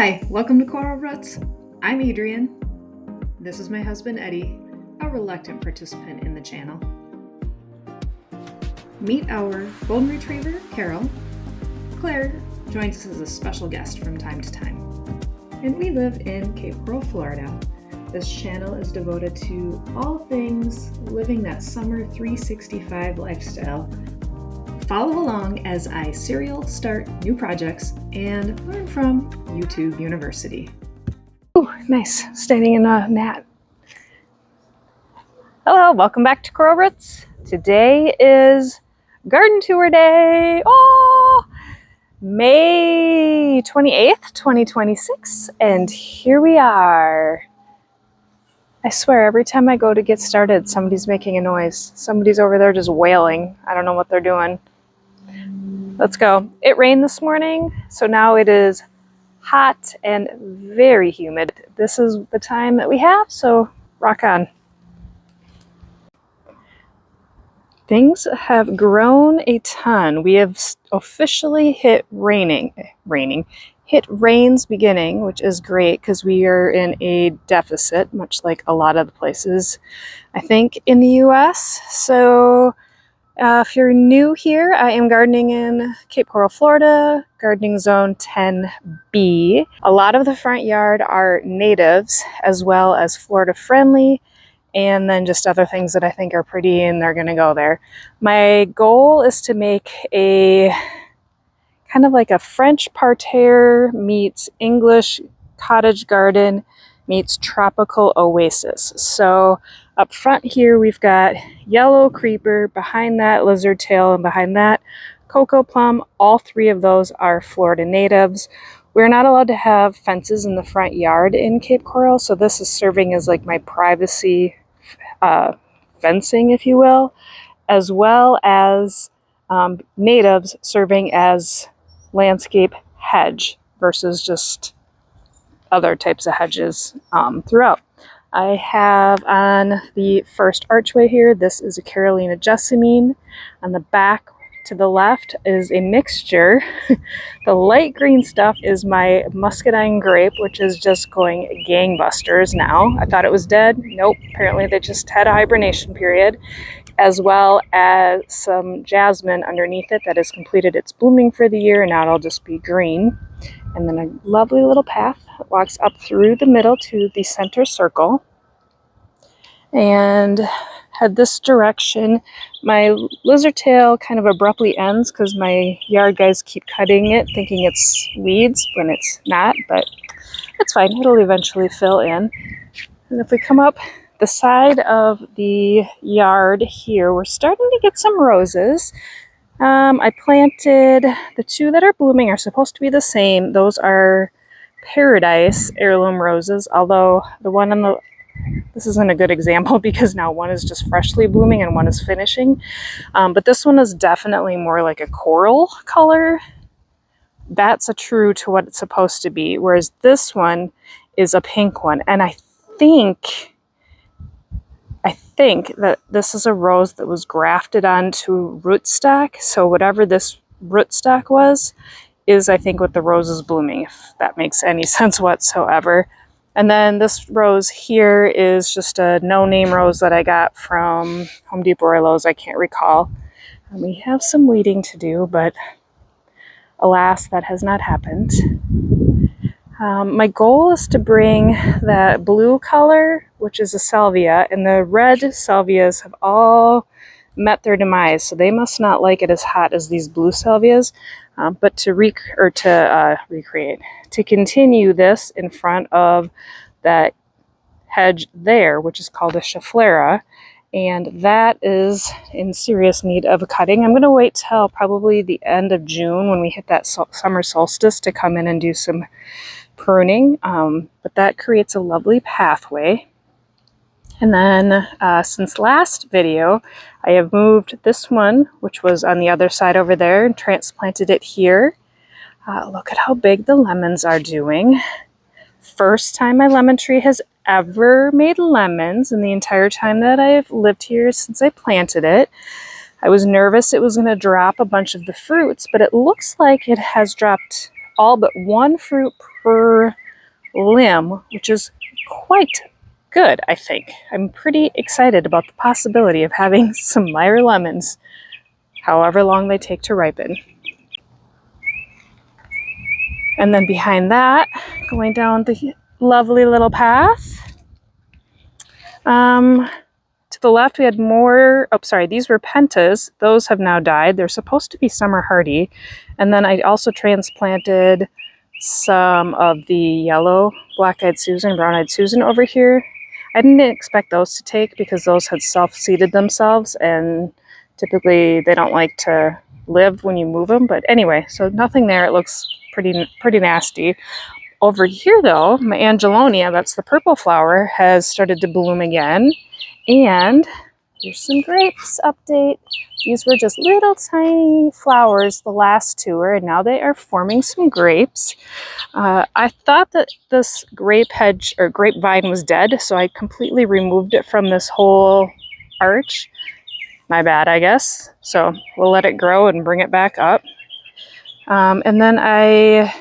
Hi, welcome to Coral Roots. I'm Adrian. This is my husband Eddie, a reluctant participant in the channel. Meet our golden retriever, Carol. Claire joins us as a special guest from time to time. And we live in Cape Coral, Florida. This channel is devoted to all things living that summer 365 lifestyle. Follow along as I serial start new projects and learn from YouTube University. Oh, nice. Standing in a mat. Hello, welcome back to Coral Roots. Today is garden tour day. Oh, May 28th, 2026. And here we are. I swear, every time I go to get started, somebody's making a noise. Somebody's over there just wailing. I don't know what they're doing. Let's go. It rained this morning, so now it is hot and very humid. This is the time that we have, so rock on. Things have grown a ton. We have officially hit hit rain's beginning, which is great because we are in a deficit, much like a lot of the places, I think, in the US. So if you're new here, I am gardening in Cape Coral, Florida, gardening zone 10B. A lot of the front yard are natives as well as Florida friendly, and then just other things that I think are pretty and they're gonna go there. My goal is to make a kind of like a French parterre meets English cottage garden meets tropical oasis. So up front here we've got yellow creeper, behind that lizard tail, and behind that cocoa plum. All three of those are Florida natives. We're not allowed to have fences in the front yard in Cape Coral, so this is serving as like my privacy fencing, if you will, as well as natives serving as landscape hedge versus just other types of hedges throughout. I have on the first archway here, this is a Carolina jessamine. On the back to the left is a mixture. The light green stuff is my muscadine grape, which is just going gangbusters now. I thought it was dead. Nope, apparently they just had a hibernation period, as well as some jasmine underneath it that has completed its blooming for the year, and now it'll just be green. And then a lovely little path that walks up through the middle to the center circle. And head this direction. My lizard tail kind of abruptly ends because my yard guys keep cutting it, thinking it's weeds when it's not, but it's fine. It'll eventually fill in. And if we come up the side of the yard here, we're starting to get some roses. I planted the two that are blooming are supposed to be the same. Those are Paradise heirloom roses, although the one on the this isn't a good example because now one is just freshly blooming and one is finishing. But this one is definitely more like a coral color. That's a true to what it's supposed to be, whereas this one is a pink one. And I think that this is a rose that was grafted onto rootstock. So whatever this rootstock was, is I think what the rose is blooming, if that makes any sense whatsoever. And then this rose here is just a no-name rose that I got from Home Depot or Lowe's, I can't recall. And we have some weeding to do, but alas, that has not happened. My goal is to bring that blue color, which is a salvia, and the red salvias have all met their demise, so they must not like it as hot as these blue salvias. But to recreate, to continue this in front of that hedge there, which is called a schefflera, and that is in serious need of a cutting. I'm going to wait till probably the end of June when we hit that summer solstice to come in and do some pruning, but that creates a lovely pathway. And then since last video, I have moved this one, which was on the other side over there, and transplanted it here. Look at how big the lemons are doing. First time my lemon tree has ever made lemons in the entire time that I've lived here since I planted it. I was nervous it was going to drop a bunch of the fruits, but it looks like it has dropped all but one fruit per limb, which is quite good, I think. I'm pretty excited about the possibility of having some Meyer lemons, however long they take to ripen. And then behind that, going down the lovely little path, to the left we had more, these were pentas. Those have now died. They're supposed to be summer hardy. And then I also transplanted some of the yellow black-eyed Susan, brown-eyed Susan over here. I didn't expect those to take because those had self-seeded themselves, and typically they don't like to live when you move them. But anyway, so nothing there. It looks pretty nasty. Over here though, my Angelonia, that's the purple flower, has started to bloom again. And here's some grapes update. These were just little tiny flowers, the last two were, and now they are forming some grapes. I thought that this grape hedge or grapevine was dead, so I completely removed it from this whole arch. My bad, I guess. So we'll let it grow and bring it back up. And then I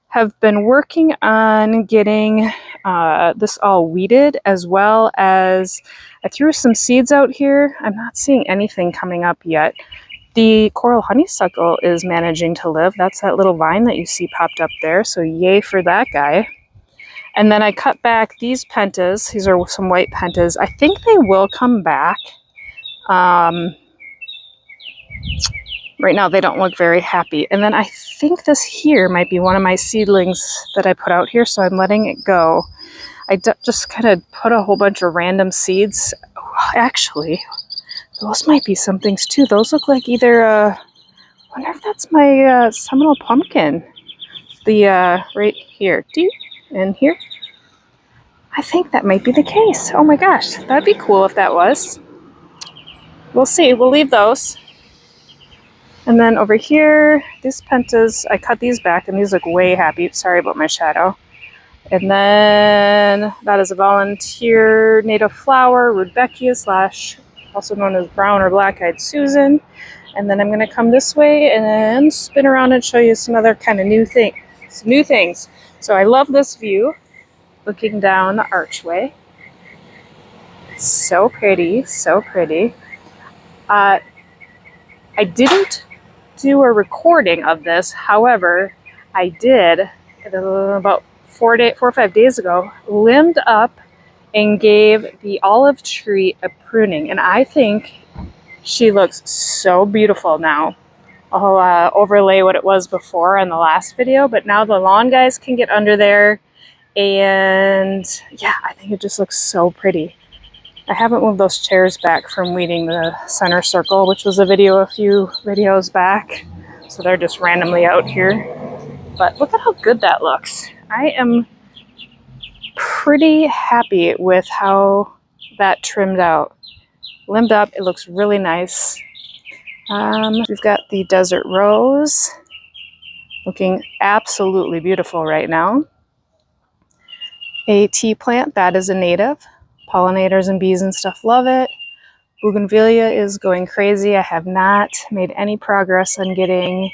have been working on getting this all weeded, as well as I threw some seeds out here. I'm not seeing anything coming up yet. The coral honeysuckle is managing to live. That's that little vine that you see popped up there, so yay for that guy. And then I cut back these pentas. These are some white pentas. I think they will come back. Right now they don't look very happy. And then I think this here might be one of my seedlings that I put out here, so I'm letting it go. I just kind of put a whole bunch of random seeds. Oh, actually, those might be some things too. Those look like either, I wonder if that's my Seminole pumpkin. The, right here. And here. I think that might be the case. Oh my gosh, that'd be cool if that was. We'll see. We'll leave those. And then over here, these pentas, I cut these back and these look way happy. Sorry about my shadow. And then that is a volunteer native flower, Rudbeckia / also known as brown or black-eyed Susan. And then I'm going to come this way and spin around and show you some other kind of new things. So I love this view, looking down the archway. So pretty, so pretty. I didn't do a recording of this. However, I did about 4 or 5 days ago, limbed up and gave the olive tree a pruning, and I think she looks so beautiful now. I'll overlay what it was before in the last video, but now the lawn guys can get under there, and yeah, I think it just looks so pretty. I haven't moved those chairs back from weeding the center circle, which was a few videos back, so they're just randomly out here. But look at how good that looks. I am pretty happy with how that trimmed out. Limbed up, it looks really nice. We've got the desert rose, looking absolutely beautiful right now. A tea plant, that is a native. Pollinators and bees and stuff love it. Bougainvillea is going crazy. I have not made any progress on getting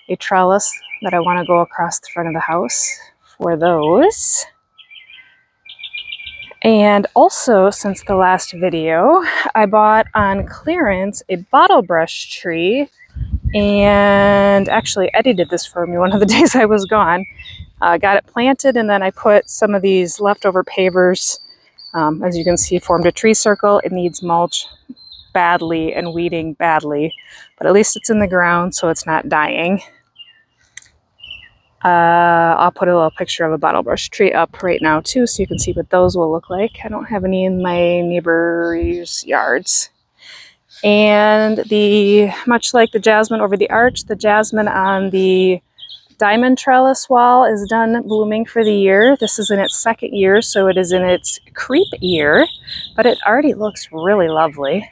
a trellis that I want to go across the front of the house for those. And also, since the last video, I bought on clearance a bottle brush tree, and actually Eddie did this for me one of the days I was gone. Got it planted, and then I put some of these leftover pavers, as you can see, formed a tree circle. It needs mulch badly and weeding badly, but at least it's in the ground, so it's not dying. I'll put a little picture of a bottle brush tree up right now too, so you can see what those will look like. I don't have any in my neighbors' yards. And much like the jasmine over the arch, the jasmine on the diamond trellis wall is done blooming for the year. This is in its second year, so it is in its creep year, but it already looks really lovely.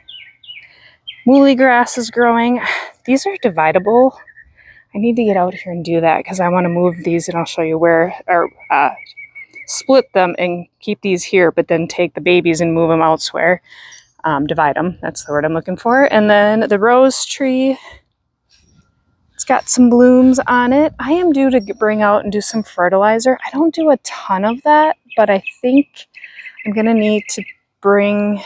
Mooly grass is growing. These are dividable. I need to get out here and do that because I want to move these, and I'll show you where, or split them and keep these here, but then take the babies and move them elsewhere. Divide them, that's the word I'm looking for. And then the rose tree It's got some blooms on it. I am due to bring out and do some fertilizer. I don't do a ton of that, but I think I'm gonna need to I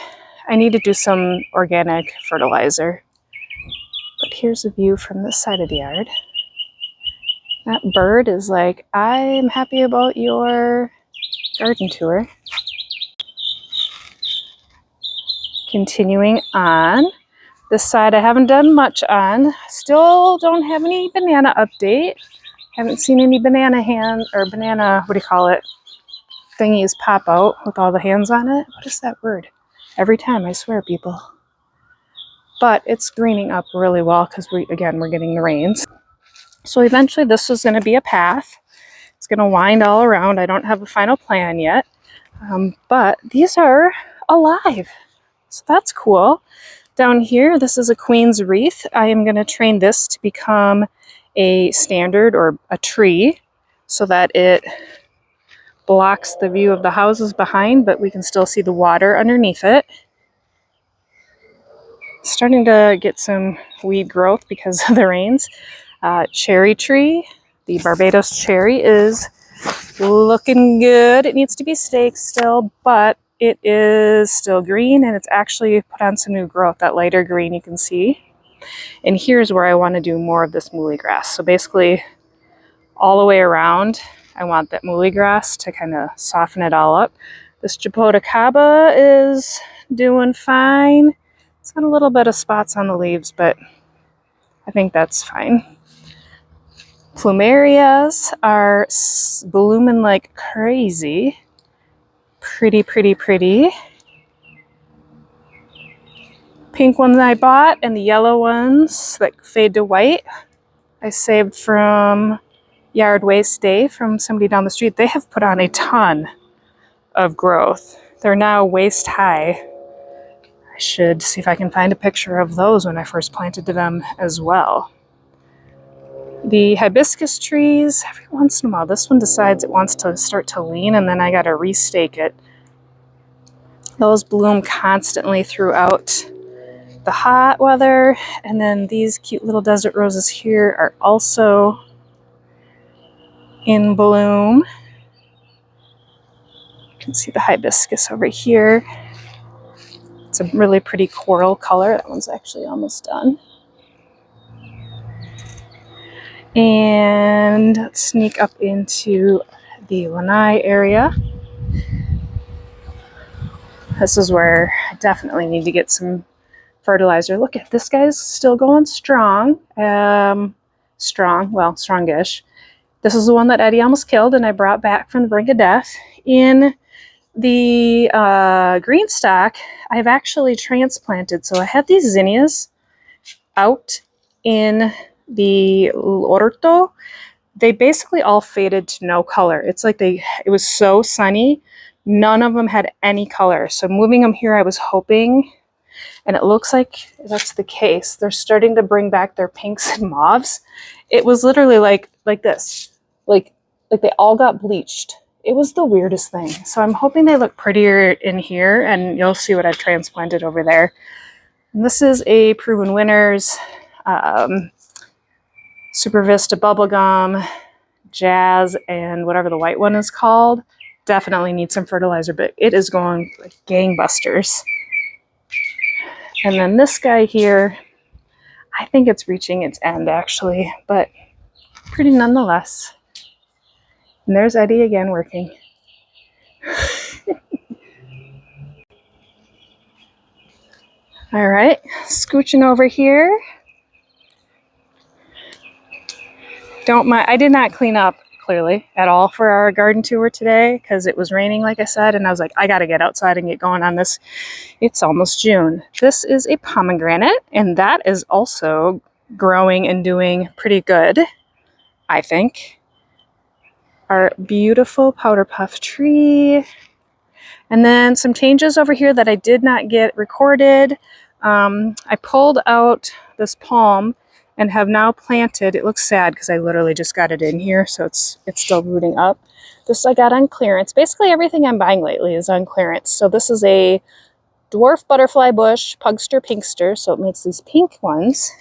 need to do some organic fertilizer. But here's a view from this side of the yard. That bird is like, I'm happy about your garden tour. Continuing on. This side I haven't done much on. Still don't have any banana update. Haven't seen any banana what do you call it? Thingies pop out with all the hands on it. What is that word? Every time, I swear, people. But it's greening up really well because we're getting the rains. So eventually this is going to be a path. It's going to wind all around. I don't have a final plan yet. But these are alive. So that's cool. Down here, this is a queen's wreath. I am going to train this to become a standard or a tree so that it blocks the view of the houses behind, but we can still see the water underneath it. Starting to get some weed growth because of the rains. Cherry tree. The Barbados cherry is looking good. It needs to be staked still, but it is still green and it's actually put on some new growth. That lighter green you can see. And here's where I want to do more of this muhly grass. So basically all the way around, I want that muhly grass to kind of soften it all up. This Jaboticaba is doing fine. It's got a little bit of spots on the leaves, but I think that's fine. Plumerias are blooming like crazy. Pretty, pretty, pretty. Pink ones I bought and the yellow ones that fade to white, I saved from Yard Waste Day from somebody down the street. They have put on a ton of growth. They're now waist high. I should see if I can find a picture of those when I first planted them as well. The hibiscus trees, every once in a while, this one decides it wants to start to lean and then I gotta restake it. Those bloom constantly throughout the hot weather. And then these cute little desert roses here are also in bloom. You can see the hibiscus over here. It's a really pretty coral color. That one's actually almost done. And let's sneak up into the lanai area. This is where I definitely need to get some fertilizer. Look at this guy's still going strong. Strongish. This is the one that Eddie almost killed and I brought back from the brink of death. In the green stock, I've actually transplanted. So I had these zinnias out in the orto. They basically all faded to no color. It's like it was so sunny. None of them had any color. So moving them here, I was hoping, and it looks like that's the case. They're starting to bring back their pinks and mauves. It was literally like this. Like they all got bleached. It was the weirdest thing. So I'm hoping they look prettier in here, and you'll see what I've transplanted over there. And this is a Proven Winners Super Vista Bubblegum, Jazz, and whatever the white one is called. Definitely need some fertilizer, but it is going like gangbusters. And then this guy here, I think it's reaching its end actually, but pretty nonetheless. And there's Eddie again working. All right, scooching over here. Don't mind, I did not clean up clearly at all for our garden tour today because it was raining, like I said, and I was like, I gotta get outside and get going on this. It's almost June. This is a pomegranate, and that is also growing and doing pretty good, I think. Our beautiful powder puff tree. And then some changes over here that I did not get recorded. I pulled out this palm and have now planted. It looks sad because I literally just got it in here, so it's still rooting up. This I got on clearance. Basically everything I'm buying lately is on clearance. So this is a dwarf butterfly bush, Pugster Pinkster, so it makes these pink ones.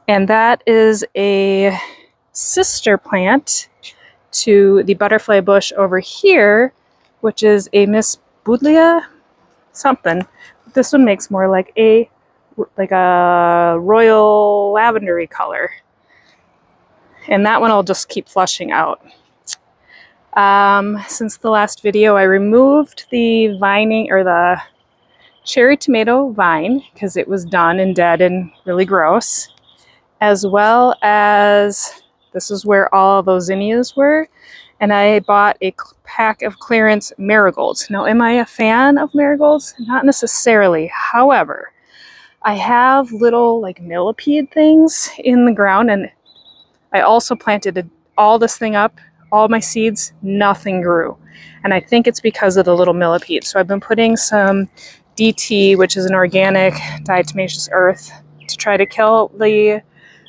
And that is a sister plant to the butterfly bush over here, which is a Miss Budlia something. This one makes more like a royal lavendery color. And that one I'll just keep flushing out. Since the last video, I removed the vining or the cherry tomato vine because it was done and dead and really gross, as well as this is where all those zinnias were, and I bought a pack of clearance marigolds. Now, am I a fan of marigolds? Not necessarily. However, I have little like millipede things in the ground, and I also planted all this thing up, all my seeds, nothing grew. And I think it's because of the little millipede. So I've been putting some DT, which is an organic diatomaceous earth, to try to kill the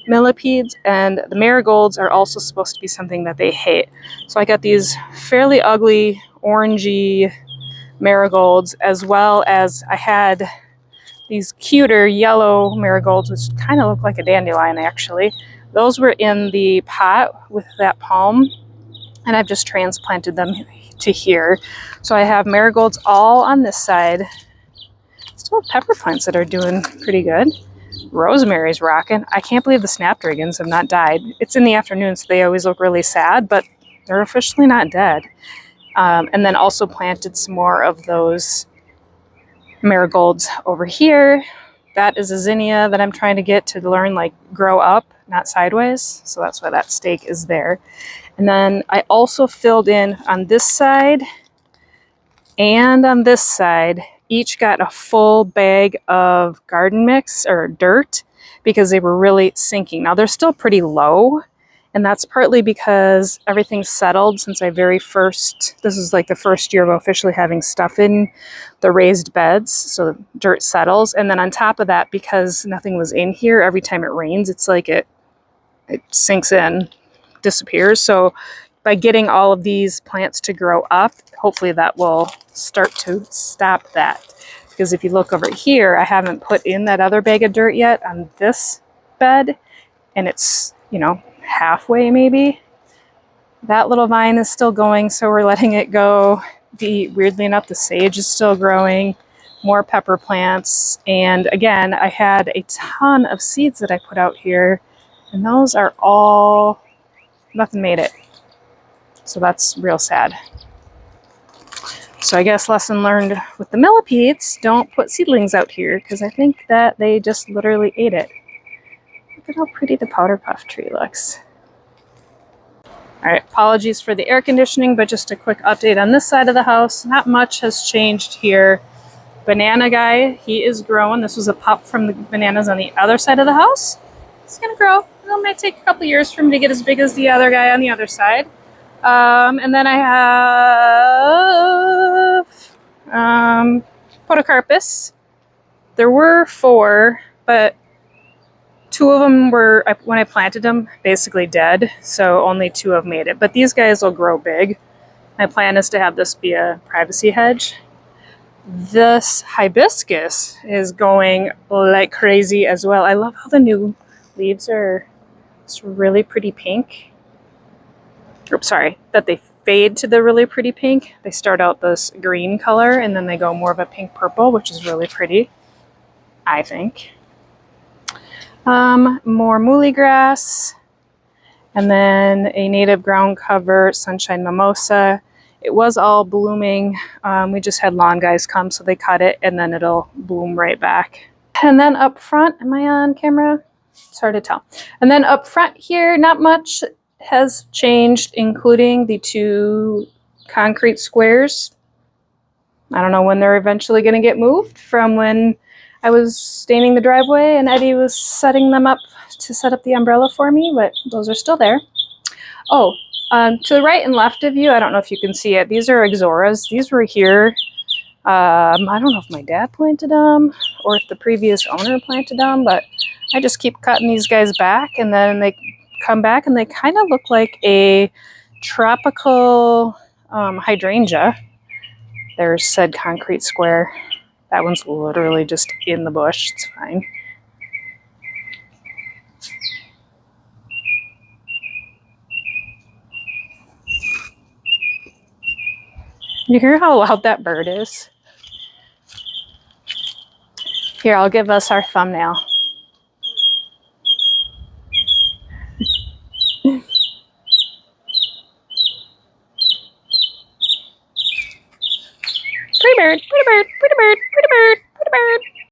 millipedes, and the marigolds are also supposed to be something that they hate. So I got these fairly ugly orangey marigolds, as well as I had these cuter yellow marigolds, which kind of look like a dandelion actually. Those were in the pot with that palm, and I've just transplanted them to here. So I have marigolds all on this side. Still have pepper plants that are doing pretty good. Rosemary's rocking. I can't believe the snapdragons have not died. It's in the afternoon, so they always look really sad, but they're officially not dead. And then also planted some more of those marigolds over here. That is a zinnia that I'm trying to get to learn like grow up, not sideways. So that's why that stake is there. And then I also filled in on this side and on this side, each got a full bag of garden mix or dirt because they were really sinking. Now they're still pretty low, and that's partly because everything's settled since this is like the first year of officially having stuff in the raised beds, so the dirt settles. And then on top of that, because nothing was in here, every time it rains, it's like it sinks in, disappears. So by getting all of these plants to grow up, hopefully that will start to stop that. Because if you look over here, I haven't put in that other bag of dirt yet on this bed, and it's, halfway maybe. That little vine is still going, so we're letting it go. Weirdly enough, the sage is still growing, more pepper plants, and again, I had a ton of seeds that I put out here, and those are all, nothing made it. So that's real sad. So I guess lesson learned with the millipedes, don't put seedlings out here because I think that they just literally ate it. Look at how pretty the powder puff tree looks. All right, apologies for the air conditioning, but just a quick update on this side of the house. Not much has changed here. Banana guy, he is growing. This was a pup from the bananas on the other side of the house. It's gonna grow. It might take a couple years for him to get as big as the other guy on the other side. And then I have podocarpus. There were 4, but 2 of them were, when I planted them, basically dead, so only 2 have made it. But these guys will grow big. My plan is to have this be a privacy hedge. This hibiscus is going like crazy as well. I love how the new leaves are just really pretty pink. Oops, sorry, that they fade to the really pretty pink. They start out this green color and then they go more of a pink purple, which is really pretty, I think. More muhly grass, and then a native ground cover sunshine mimosa. It was all blooming. We just had lawn guys come, so they cut it and then it'll bloom right back. And then up front, am I on camera? It's hard to tell. And then up front here, not much has changed, including the 2 concrete squares. I don't know when they're eventually going to get moved from when I was staining the driveway and Eddie was setting them up to set up the umbrella for me, but those are still there. Oh, to the right and left of you, I don't know if you can see it, these are ixoras. These were here. I don't know if my dad planted them or if the previous owner planted them, but I just keep cutting these guys back, and then they come back and they kind of look like a tropical hydrangea. There's said concrete square. That one's literally just in the bush. It's fine. You hear how loud that bird is? Here, I'll give us our thumbnail. Pretty bird, pretty bird, pretty bird, pretty bird, pretty bird.